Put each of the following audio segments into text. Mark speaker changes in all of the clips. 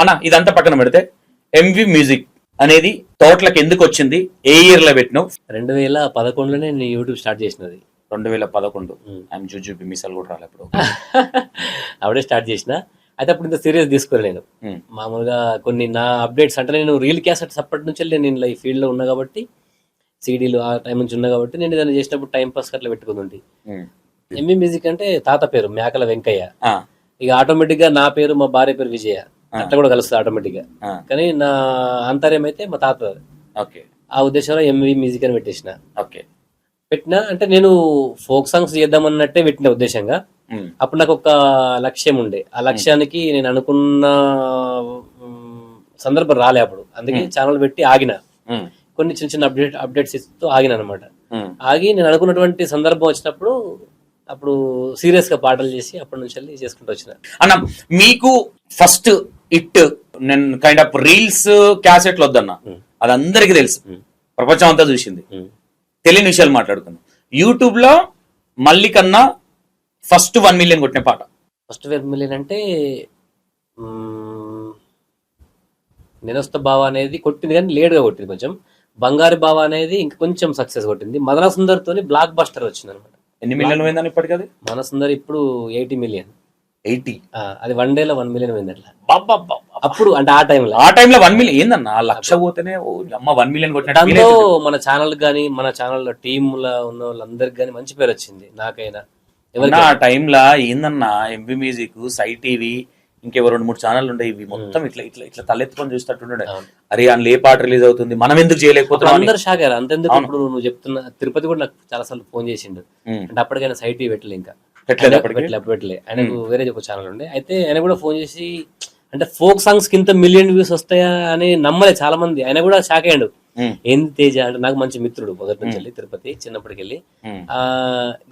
Speaker 1: అన్న ఇదంతా పక్కన పెడితే ఎంవి మ్యూజిక్ అనేది తోటలకు ఎందుకు వచ్చింది, ఏ ఇయర్ లో పెట్టినావు?
Speaker 2: 2011లోనే నేను యూట్యూబ్ స్టార్ట్ చేసినది.
Speaker 1: 2011 ఐఎమ్ జూజూబీ మిసాల్ కూడా రాలేప్పుడు
Speaker 2: అప్పుడే స్టార్ట్ చేసిన. అయితే అప్పుడు ఇంత సీరియస్ తీసుకోలే నేను. మామూలుగా కొన్ని నా అప్డేట్స్ అంటే నేను రీల్ క్యాసెట్స్ అప్పటి నుంచి నేను ఈ ఫీల్డ్ లో ఉన్నా కాబట్టి, సీడీలు ఆ టైం నుంచి ఉన్నా కాబట్టి నేను ఏదైనా చేసినప్పుడు టైం పాస్ అట్లా పెట్టుకుంది. ఎంవి మ్యూజిక్ అంటే తాత పేరు మేకల వెంకయ్య, ఇక ఆటోమేటిక్ గా నా పేరు మా భార్య పేరు విజయ, అట్లా కూడా కలుస్తుంది ఆటోమేటిక్ గా. కానీ నా అంతర్యం అయితే మా తాత. ఆ ఉద్దేశంలో ఎంవి మ్యూజిక్ అని పెట్టేసిన. పెట్టినా అంటే నేను ఫోక్ సాంగ్స్ చేద్దామన్నట్టే పెట్టిన ఉద్దేశంగా. అప్పుడు నాకు ఒక లక్ష్యం ఉండే, ఆ లక్ష్యానికి నేను అనుకున్న సందర్భం రాలే అప్పుడు. అందుకే ఛానల్ పెట్టి ఆగిన, కొన్ని చిన్న చిన్న అప్డేట్స్ ఇస్తూ ఆగిన అనమాట. ఆగి నేను అనుకున్నటువంటి సందర్భం వచ్చినప్పుడు అప్పుడు సీరియస్ గా పాటలు చేసి అప్పటి నుంచి వెళ్ళి చేసుకుంటూ వచ్చిన.
Speaker 1: అన్న మీకు ఫస్ట్ ఇట్ నేను కైండ్ ఆఫ్ రీల్స్ క్యాసెట్లు వద్దన్నా, అది అందరికి తెలుసు, ప్రపంచం అంతా చూసింది, తెలియని విషయాలు మాట్లాడుకున్నాం. యూట్యూబ్ లో మళ్ళీ కన్నా ఫస్ట్ 1 million కొట్టిన పాట.
Speaker 2: ఫస్ట్ 1 million అంటే నేనొస్తా బావా అనేది కొట్టింది, కానీ లేట్ గా కొట్టింది కొంచెం. బంగారు బావ అనేది ఇంకా కొంచెం సక్సెస్ కొట్టింది. మదన సుందర్ తోని బ్లాక్ బస్టర్ వచ్చింది అనమాట.
Speaker 1: ఎన్ని మిలియన్ పోయిందని ఇప్పటికి? అది
Speaker 2: మన సుందర్ ఇప్పుడు 80 million.
Speaker 1: 80?
Speaker 2: అది 1 day లో 1 million పోయింది అట్లా. అప్పుడు అంటే ఆ టైంలో 1 million ఏందన్నా, 1,00,000 పోతేనే అమ్మ 1 million కొట్టిన. దాంతో మన ఛానల్ గానీ మన ఛానల్ టీమ్ లో ఉన్న వాళ్ళందరికి గానీ మంచి పేరు వచ్చింది, నాకైనా.
Speaker 1: ఆ టైంలో ఏందన్నా ఎంవి మ్యూజిక్, సై టీవీ, ఇంకెవరు 2-3 ఛానల్ ఉండే, ఇవి మొత్తం ఇట్లా ఇట్లా ఇట్లా తలెత్తుకొని చూస్తుండే. అరే అందులో ఏ పాట రిలీజ్ అవుతుంది, మనం ఎందుకు చేయలేకపోతున్నాం,
Speaker 2: అందరు షాక్ అయ్యారు. అంతెందుకు ఇప్పుడు నువ్వు చెప్తున్నా తిరుపతి కూడా నాకు చాలా సార్లు ఫోన్ చేసిండు. అంటే అప్పటికైనా సై టీవీ పెట్టలే, ఇంకా పెట్టలే. ఆయనకు వేరే ఒక ఛానల్ ఉండే. అయితే ఆయన కూడా ఫోన్ చేసి అంటే ఫోక్ సాంగ్స్ కింద 1 million views వస్తాయా అని నమ్మలే చాలా మంది. ఆయన కూడా షాక్ అయ్యాడు. ఏంది తేజ అంటే నాకు మంచి మిత్రుడు మొదటి నుంచి వెళ్ళి, తిరుపతి చిన్నప్పటికెళ్ళి.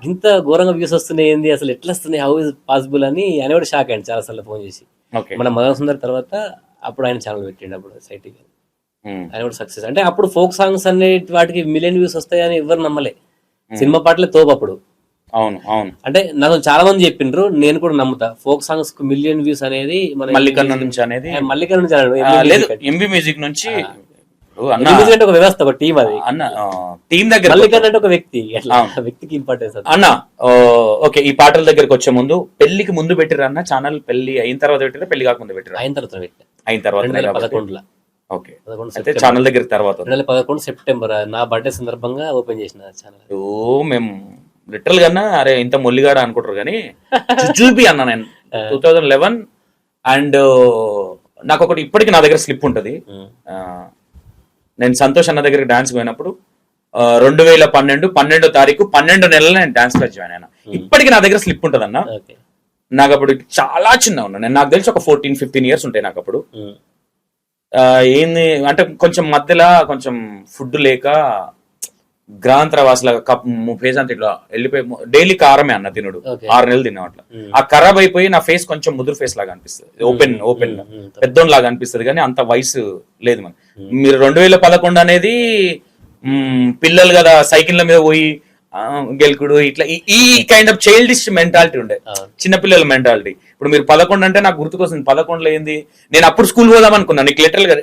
Speaker 2: ఇంత ఘోరంగా వ్యూస్ వస్తున్నాయి, ఏంది అసలు ఎట్లా వస్తున్నాయి, హౌ ఇస్ పాసిబుల్ అని ఆయన కూడా షాక్ అయ్యాడు చాలా సార్లు ఫోన్ చేసి. మన మదన సుందర్ తర్వాత అప్పుడు ఆయన ఛానల్ పెట్టిండు, అప్పుడు సైటీ. ఆయన కూడా సక్సెస్. అంటే అప్పుడు ఫోక్ సాంగ్స్ అనే వాటికి 1 million views వస్తాయని ఎవరు నమ్మలే. సినిమా పాటలే తోపు అప్పుడు.
Speaker 1: అవును అవును,
Speaker 2: అంటే నాకు చాలా మంది చెప్పిండ్రు, నేను కూడా నమ్ముతా. ఫోక్ సాంగ్స్ కు 1 million views అనేది
Speaker 1: మల్లికన్న నుంచి అనేది,
Speaker 2: మల్లికన్న నుంచి
Speaker 1: ఎంవి మ్యూజిక్ నుంచి
Speaker 2: అంటే ఒక వ్యవస్థ, ఒక టీం. అది
Speaker 1: అన్న టీం దగ్గర,
Speaker 2: మల్లికన్న అంటే ఒక వ్యక్తి, వ్యక్తికి ఇంపార్టెన్స్
Speaker 1: అన్న. ఓకే, ఈ పాటల దగ్గరకు వచ్చే ముందు పెళ్లికి ముందు పెట్టిరా అన్న ఛానల్? పెళ్లి అయిన తర్వాత పెట్టిరా, పెళ్లి కాకుండా పెట్టిరా?
Speaker 2: అయిన తర్వాత పెట్టా.
Speaker 1: అయిన తర్వాత
Speaker 2: 2011లో.
Speaker 1: ఓకే, అయితే ఛానల్ దగ్గర తర్వాత
Speaker 2: 2011 సెప్టెంబర్ నా బర్త్డే సందర్భంగా ఓపెన్ చేసిన ఛానల్.
Speaker 1: మేము లిటరల్ గా అరే ఇంత మొల్లిగాడ అనుకుంటారు కానీ చూపి అన్న నేను 2011. అండ్ నాకు ఒకటి ఇప్పటికి నా దగ్గర స్లిప్ ఉంటది. నేను సంతోష్ అన్న దగ్గరికి డాన్స్ పోయినప్పుడు 2012 తారీఖు 12 నెలలు నేను డాన్స్ క్లాస్ జాయిన్ అయినా. ఇప్పటికి నా దగ్గర స్లిప్ ఉంటది అన్న. నాకు అప్పుడు చాలా చిన్న ఉన్నా నేను, నాకు తెలిసి ఒక 14-15 years ఉంటాయి నాకు అప్పుడు. ఏంది అంటే కొంచెం మధ్యలో కొంచెం ఫుడ్ లేక గ్రాంతర వాసులాగా ఫేస్ అంతా ఇట్లా వెళ్ళిపోయి, డైలీ కారమే అన్న తినుడు, 6 నెలలు తిన్నాం అట్లా. ఆ ఖరాబ్ అయిపోయి నా ఫేస్ కొంచెం ముదురు ఫేస్ లాగా అనిపిస్తుంది, ఓపెన్ పెద్దోన్ లాగా అనిపిస్తుంది, కానీ అంత వయసు లేదు మన. మీరు 2011 అనేది పిల్లలు కదా, సైకిళ్ళ మీద పోయి గెలుకుడు ఇట్లా, ఈ కైండ్ ఆఫ్ చైల్డిష్ మెంటాలిటీ ఉండే, చిన్నపిల్లల మెంటాలిటీ. ఇప్పుడు మీరు 11 అంటే నాకు గుర్తుకొస్తుంది. 11లో ఏంది, నేను అప్పుడు స్కూల్ పోదాం అనుకున్నాను. నీకు లిటరల్ గా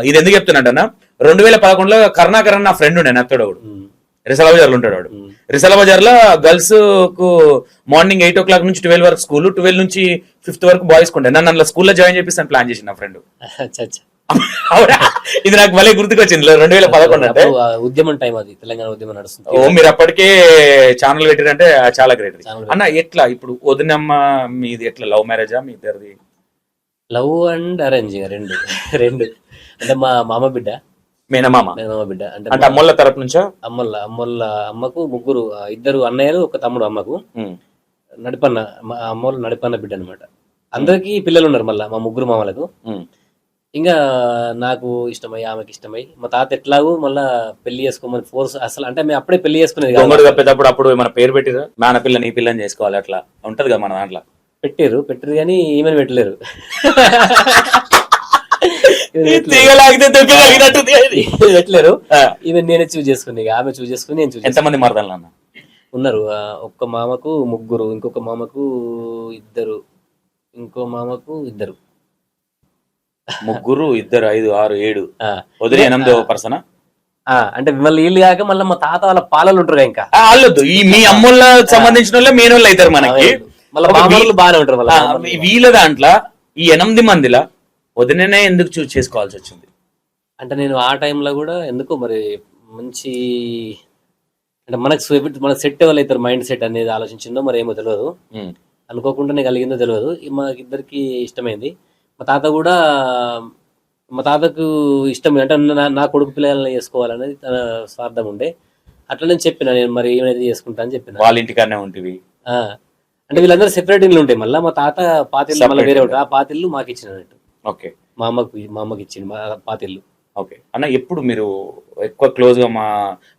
Speaker 1: ఇది ఎందుకు చెప్తున్నాడన్నా, 2011లో కరుణాకరన్ నా ఫ్రెండ్ ఉండే, నత్తడు వాడు, రిసల బజార్ లో ఉంటాడు వాడు. రిసల బజార్ లో గర్ల్స్ కు మార్నింగ్ 8 o'clock నుంచి 12 వరకు స్కూల్, 12 నుంచి 5th వరకు బాయ్స్ కుంటే. నన్ను అందులో స్కూల్లో జాయిన్ చేపిస్తాను ప్లాన్ చేసి నా ఫ్రెండ్. ఇది నాకు భలే గుర్తుకొచ్చింది. 2011 అంటే
Speaker 2: ఉద్యమం టైం, అది తెలంగాణ ఉద్యమం నడుస్తుంది.
Speaker 1: ఓ మీరు అప్పటికే ఛానల్ పెట్టారంటే చాలా గ్రేట్ అన్న. ఎట్లా ఇప్పుడు వదినమ్మ మీది ఎట్లా, లవ్ మ్యారేజా మీ ఇద్దరిది?
Speaker 2: లవ్ అండ్ అరేంజ్ రెండు. అంటే మా మామ బిడ్డ,
Speaker 1: మేనమామ
Speaker 2: బిడ్డ.
Speaker 1: అంటే అమ్మోళ్ళ తరపు నుంచా?
Speaker 2: అమ్మోళ్ళ అమ్మకు 3 2 అన్నయ్యలు, 1 తమ్ముడు అమ్మకు. నడిపన్న అమ్మోళ్ళు నడిపన్న బిడ్డ అనమాట. అందరికి పిల్లలు ఉన్నారు మళ్ళా మా 3 మామలకు. ఇంకా నాకు ఇష్టమై ఆమెకి ఇష్టమై మా తాత ఎట్లాగూ మళ్ళా పెళ్లి చేసుకోమని ఫోర్స్. అసలు అంటే మేము అప్పుడే పెళ్లి చేసుకునేది
Speaker 1: తప్పేటప్పుడు అప్పుడు మన పేరు పెట్టిరా, మన పిల్ల నీ పిల్లని చేసుకోవాలి అట్లా ఉంటది కదా మన దాంట్లో.
Speaker 2: పెట్టారు కానీ ఈమెను పెట్టలేరు. పెట్టలేరు. ఈమె నేనే చూజ్ చేసుకుని, ఆమె చూజ్ చేసుకుని నేను చూజ్.
Speaker 1: ఎంతమంది మరదలు అన్న
Speaker 2: ఉన్నారు? ఒక్క మామకు 3, ఇంకొక మామకు 2, ఇంకో మామకు 2.
Speaker 1: ముగ్గురు, ఇద్దరు, 5, 6, 7,
Speaker 2: ఆ.
Speaker 1: వదిలే 8వ పర్సన్.
Speaker 2: అంటే మళ్ళీ వీళ్ళు కాక మళ్ళీ మా తాత వాళ్ళ పాలలు ఉంటారు ఇంకా
Speaker 1: వాళ్ళొద్దు, ఈ మీ అమ్మోళ్ళ సంబంధించిన వాళ్ళే మెయిన్ వాళ్ళు అవుతారు మనకి.
Speaker 2: మళ్ళీ బామర్లు బాగానే ఉంటారు మళ్ళీ.
Speaker 1: వీళ్ళ దాంట్లో ఈ 8 మందిలా వదిననే ఎందుకు చూస్ చేసుకోవాల్సి వచ్చింది?
Speaker 2: అంటే నేను ఆ టైంలో కూడా ఎందుకో మరి మంచి అంటే మనకు సెట్ ఎవరు అవుతారు మైండ్ సెట్ అనేది ఆలోచించిందో మరి ఏమో తెలియదు, అనుకోకుండానే కలిగిందో తెలియదు. మాకిద్దరికి ఇష్టమైంది. మా తాత కూడా మా తాతకు ఇష్టం అంటే నా కొడుకు పిల్లల్ని చేసుకోవాలనేది తన స్వార్థం ఉండే. అట్లా నేను చెప్పిన నేను మరి ఏమైనా చేసుకుంటా అని చెప్పిన.
Speaker 1: వాళ్ళ ఇంటికానే ఉంటుంది.
Speaker 2: అంటే వీళ్ళందరూ సెపరేట్ ఇల్లు ఉంటాయి. మళ్ళీ మా తాత పాతిల్లు మళ్ళీ వేరే ఉంటాయి. ఆ పాతిల్లు మాకు ఇచ్చినట్టు.
Speaker 1: ఓకే.
Speaker 2: మా అమ్మకి ఇచ్చింది మా పాతిల్లు.
Speaker 1: ఓకే అన్న, ఎప్పుడు మీరు ఎక్కువ క్లోజ్ గా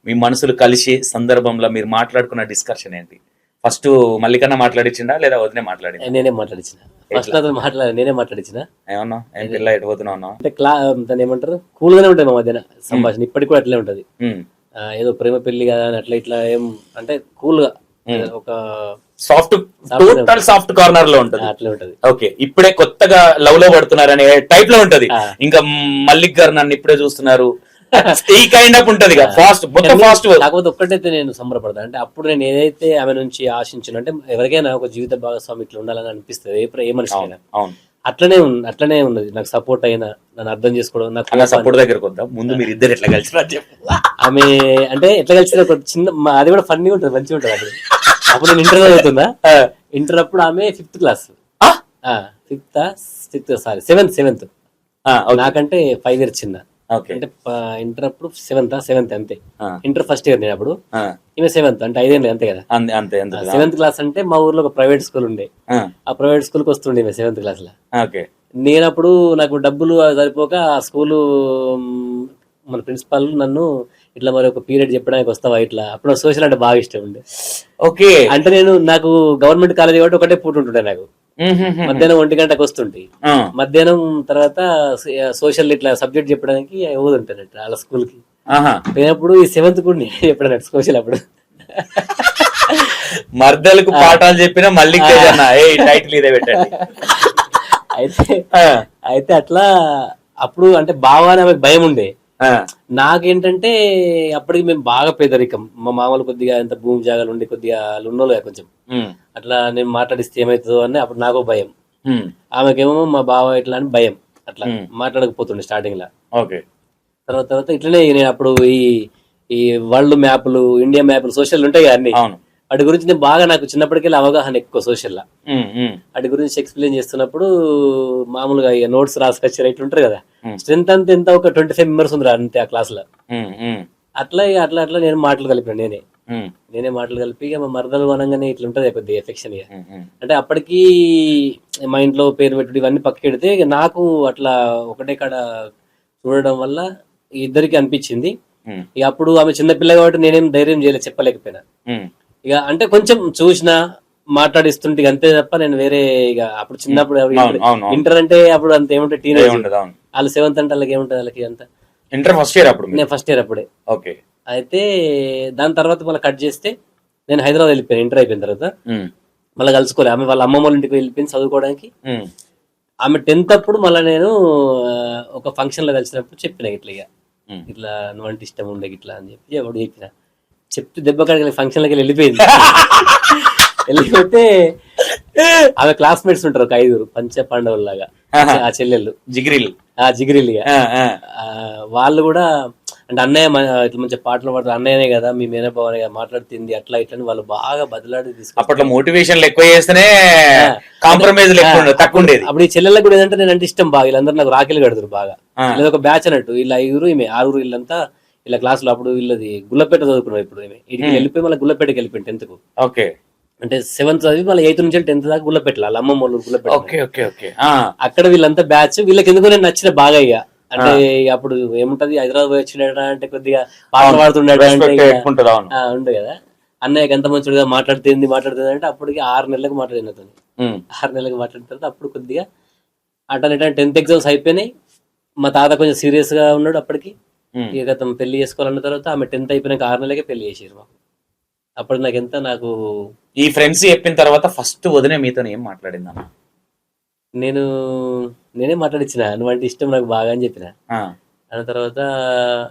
Speaker 1: మీ మనసులు కలిసి సందర్భంలో మీరు మాట్లాడుకున్న డిస్కషన్ ఏంటి? ఫస్ట్ మల్లికన్న మాట్లాడిచ్చిందా లేదా వదినే మాట్లాడిందా?
Speaker 2: నేనే మాట్లాడించిన. ఫస్ట్ నేనే మాట్లాడించిన.
Speaker 1: ఏమన్నా ఏం పిల్ల ఎటు పోతున్నా
Speaker 2: అంటే దాన్ని ఏమంటారు, కూల్ గానే ఉంటుంది మా మధ్యన సంభాషణ. ఇప్పటికి కూడా అట్లే ఉంటది. ఏదో ప్రేమ పెళ్లి కదా అట్లా ఇట్లా ఏం అంటే కూల్ గా ఒక
Speaker 1: టోటల్ సాఫ్ట్ కార్నర్ లో ఉంటది.
Speaker 2: అట్లా ఉంటది.
Speaker 1: ఓకే, ఇప్పుడే కొత్తగా లవ్ లో పడుతున్నారనే టైప్ లో ఉంటది. ఇంకా మల్లిక్ గారు నన్ను ఇప్పుడే చూస్తున్నారు ఈ కైండ్ ఆఫ్ ఉంటది. ఫాస్ట్
Speaker 2: కాకపోతే ఒక్కటైతే నేను సంబరపడతా, అంటే అప్పుడు నేను ఏదైతే ఆమె నుంచి ఆశించిన, అంటే ఎవరికైనా ఒక జీవిత భాగస్వామి ఇట్లా ఉండాలని అనిపిస్తుంది ఏ మనిషికైనా. అట్లనే ఉన్నది. నాకు సపోర్ట్ అయినా, నన్ను అర్థం చేసుకోవడం. నాకు
Speaker 1: సపోర్ట్ దగ్గరకు వద్దాం ముందు, మీరు ఇద్దరు ఎట్లా కలిసి
Speaker 2: ఆమె అంటే ఎట్లా కలిసి ఒక చిన్న అది కూడా ఫన్నీ ఉంటుంది, మంచిగా ఉంటుంది. అప్పుడు నేను ఇంటర్ చదువుతున్నా. ఇంటర్ అప్పుడు ఆమె 5th క్లాస్, 7th. నాకంటే 5 years చిన్న. అంటే ఇంటర్ అప్పుడు 7th అంతే. ఇంటర్ ఫస్ట్ ఇయర్ నేను అప్పుడు, ఈమె 7th అంటే 5 ఏళ్ళు అంతే కదా. 7th క్లాస్ అంటే మా ఊర్లో ఒక ప్రైవేట్ స్కూల్ ఉండే, ఆ ప్రైవేట్ స్కూల్ కి వస్తుండే 7th క్లాస్ లో. నేనప్పుడు నాకు డబ్బులు సరిపోక ఆ స్కూలు మన ప్రిన్సిపాల్ నన్ను ఇట్లా మరి ఒక పీరియడ్ చెప్పడానికి వస్తావా ఇట్లా. అప్పుడు సోషల్ అంటే బాగా ఇష్టం ఉండే.
Speaker 1: ఓకే,
Speaker 2: అంటే నాకు గవర్నమెంట్ కాలేజ్ కాబట్టి ఒకటే పూట ఉంటుండే. నాకు మధ్యాహ్నం 1 గంటకు వస్తుంటే, మధ్యాహ్నం తర్వాత సోషల్ ఇట్లా సబ్జెక్ట్ చెప్పడానికి ఉంటానట్టు వాళ్ళ స్కూల్ కి పోయినప్పుడు. ఈ 7th కూడా నేను చెప్పాను సోషల్. అప్పుడు
Speaker 1: మర్దలకు పాఠాలు చెప్పిన మళ్ళీ టైటిల్ ఇదే పెట్టండి.
Speaker 2: అయితే అట్లా అప్పుడు అంటే బాగా ఆమెకు భయం ఉండే. నాకేంటంటే అప్పటికి మేము బాగా పేదరికం. మా మామూలు కొద్దిగా ఎంత భూమి జాగాలు ఉండి కొద్దిగా ఉన్నోళ్ళు కొంచెం అట్లా నేను మాట్లాడిస్తే ఏమవుతుందో అని అప్పుడు నాకు భయం. ఆమెకేమో మా బావ ఇట్లా అని భయం. అట్లా మాట్లాడకపోతుండే స్టార్టింగ్ లా. తర్వాత ఇట్లనే నేను అప్పుడు ఈ వరల్డ్ మ్యాప్లు, ఇండియా మ్యాప్లు, సోషల్ ఉంటాయి కదా అన్ని, వాటి గురించి నేను బాగా నాకు చిన్నప్పటికెళ్ళి అవగాహన ఎక్కువ సోషల్ లా. వాటి గురించి ఎక్స్ప్లెయిన్ చేస్తున్నప్పుడు మామూలుగా నోట్స్ రాసుకొచ్చారు ఇట్లుంటారు కదా. స్ట్రెంత్ అంతా ఎంత ఒక 25 members ఉంది అంతే ఆ క్లాస్ లో. అట్లా నేను మాటలు కలిపిన. నేనే మాటలు కలిపి మా మరదలు అనగానే ఇట్లుంటది కొద్దిగా ఎఫెక్షన్. అంటే అప్పటికి మా ఇంట్లో పేరు పెట్టుడు ఇవన్నీ పక్కకెడితే నాకు అట్లా ఒకటే కాడ చూడడం వల్ల ఇద్దరికి అనిపించింది. ఇక అప్పుడు ఆమె చిన్నపిల్ల కాబట్టి నేనేం ధైర్యం చేయలేదు, చెప్పలేకపోయినా. ఇక అంటే కొంచెం చూసినా మాట్లాడిస్తుంటే అంతే తప్ప నేను వేరే ఇక అప్పుడు చిన్నప్పుడు ఇంటర్ అంటే అప్పుడు అంత ఏముంటుంది, టీనేజ్. వాళ్ళు 7th అంటే వాళ్ళకి ఏముంటది, వాళ్ళకి అంత
Speaker 1: ఇంటర్ ఫస్ట్ ఇయర్ అప్పుడు.
Speaker 2: నేను ఫస్ట్ ఇయర్ అప్పుడే.
Speaker 1: ఓకే.
Speaker 2: అయితే దాని తర్వాత మళ్ళీ కట్ చేస్తే నేను హైదరాబాద్ వెళ్ళిపోయాను. ఇంటర్ అయిపోయిన తర్వాత మళ్ళీ కలుసుకోలే. ఆమె వాళ్ళ అమ్మమ్మ ఇంటికి వెళ్ళిపోయింది చదువుకోవడానికి. ఆమె 10th అప్పుడు మళ్ళీ నేను ఒక ఫంక్షన్ లో కలిసినప్పుడు చెప్పిన ఇట్లా నువ్వంటే ఇష్టం ఉండే ఇట్లా అని చెప్పిన. చెప్తే దెబ్బ కాడికి ఫంక్షన్ లకి వెళ్ళిపోయింది. వెళ్ళిపోతే ఆమె క్లాస్మేట్స్ ఉంటారు ఒక 5 పంచ పాండవుల్లాగా, ఆ చెల్లెళ్ళు జిగిరిలు. వాళ్ళు కూడా అంటే అన్నయ్య ఇట్లా మంచి పాటలు పాడతారు, అన్నయ్యనే కదా మీ మేనబావనే కదా మాట్లాడుతుంది అట్లా ఇట్లా వాళ్ళు బాగా బదిలాడి తీసుకు.
Speaker 1: అప్పట్లో మోటివేషన్ ఎక్కువ చేస్తేనే కాంప్రమైజ్ తక్కువ ఉండేది.
Speaker 2: అప్పుడు ఈ చెల్లెళ్ళకి కూడా ఏంటంటే నేను అంటే ఇష్టం బాగా. వీళ్ళందరూ నాకు రాఖీలు కడతారు బాగా. లేదా ఒక బ్యాచ్ అన్నట్టు వీళ్ళ 5 ఈమె 6 వీళ్ళంతా ఇలా క్లాస్ లో. అప్పుడు వీళ్ళది గుల్లపేట చదువుకున్నారు. ఇప్పుడు ఇటుకి వెళ్ళిపోయి మళ్ళీ గుల్లపేటకి వెళ్ళిపోయింది 10th కు.
Speaker 1: ఓకే.
Speaker 2: అంటే 7th చదివి మళ్ళీ 8th నుంచి 10th దాకా గుల్లపేట, వాళ్ళ అమ్మమ్మ గుల్లపేట. అక్కడ వీళ్ళంతా బ్యాచ్. వీళ్ళకి ఎందుకు నేను నచ్చిన బాగా. ఇక అంటే అప్పుడు ఏముంటది, హైదరాబాద్ వచ్చినాడు అంటే కొద్దిగా పాటలు పాడుతున్నాడు ఉండే కదా. అన్నయ్యకి ఎంత మంచిగా మాట్లాడుతుంది అంటే అప్పటికి 6 నెలలకు మాట్లాడిన. 6 నెలలకు మాట్లాడిన తర్వాత అప్పుడు కొద్దిగా అటన్ 10th ఎగ్జామ్స్ అయిపోయినాయి. మా తాత కొంచెం సీరియస్ గా ఉన్నాడు అప్పటికి. ఇక తను పెళ్లి చేసుకోవాలన్న తర్వాత ఆమె 10th అయిపోయినాక 6 నెలలకే పెళ్లి చేసారు మాకు. అప్పుడు నాకు
Speaker 1: ఈ ఫ్రెండ్స్ చెప్పిన తర్వాత ఫస్ట్ వదిన మీతో ఏం మాట్లాడిందన్న?
Speaker 2: నేను నేనే మాట్లాడిచ్చిన, నువ్వు అంటే ఇష్టం నాకు బాగా అని చెప్పిన.
Speaker 1: ఆ,
Speaker 2: అన్న తర్వాత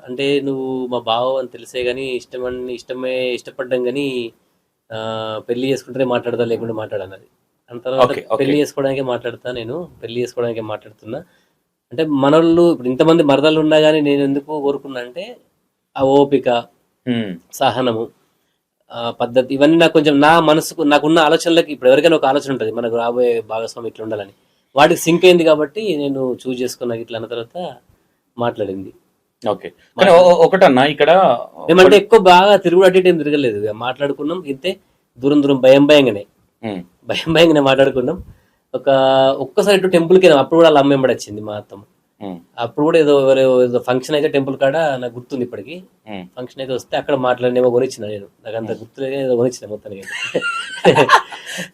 Speaker 2: అంటే నువ్వు మా బావ అని తెలిసే కానీ ఇష్టపడ్డాం కానీ పెళ్లి చేసుకుంటేనే మాట్లాడదా లేకుండా మాట్లాడన్నది. అన్న తర్వాత
Speaker 1: ఓకే, ఓకే.
Speaker 2: పెళ్లి చేసుకోవడానికే మాట్లాడతా, నేను పెళ్లి చేసుకోవడానికే మాట్లాడుతున్నా అంటే మనోళ్ళు ఇప్పుడు ఇంతమంది మరదలు ఉన్నా కానీ నేను ఎందుకు కోరుకున్నా అంటే ఆ ఓపిక,
Speaker 1: ఉమ్,
Speaker 2: సహనము, పద్ధతి, ఇవన్నీ నాకు కొంచెం నా మనసుకు నాకున్న ఆలోచనలకి ఇప్పుడు ఎవరికైనా ఒక ఆలోచన ఉంటుంది మనకు రాబోయే భాగస్వామి ఇట్లా ఉండాలని, వాటికి సింక్ అయింది కాబట్టి నేను చూస్ చేసుకున్నా ఇట్లా అన్న తర్వాత మాట్లాడింది.
Speaker 1: ఓకే. కానీ ఒకటన్నా ఇక్కడ
Speaker 2: మేమంటే ఎక్కువ బాగా తిరుగుడు అటు ఇటు ఏం తిరగలేదు, ఇక మాట్లాడుకున్నాం ఇంతే, దూరం దూరం భయంగానే
Speaker 1: ఉమ్,
Speaker 2: భయంగానే మాట్లాడుకున్నాం. ఒక్కసారి ఇటు టెంపుల్కి వెళ్ళాం, అప్పుడు కూడా వాళ్ళ అమ్మ వెంబడి వచ్చింది మా అత్తమ్మ.
Speaker 1: ఉమ్,
Speaker 2: అప్పుడు కూడా ఏదో ఫంక్షన్ అయితే టెంపుల్ కాడ నాకు గుర్తుంది ఇప్పటికి,
Speaker 1: ఉమ్.
Speaker 2: ఫంక్షన్ అయితే వస్తే అక్కడ మాట్లాడినేమో కొనిచ్చిన, నేను నాకు అంత గుర్తులేదు, ఏదో కొనిచ్చిన మొత్తానికి.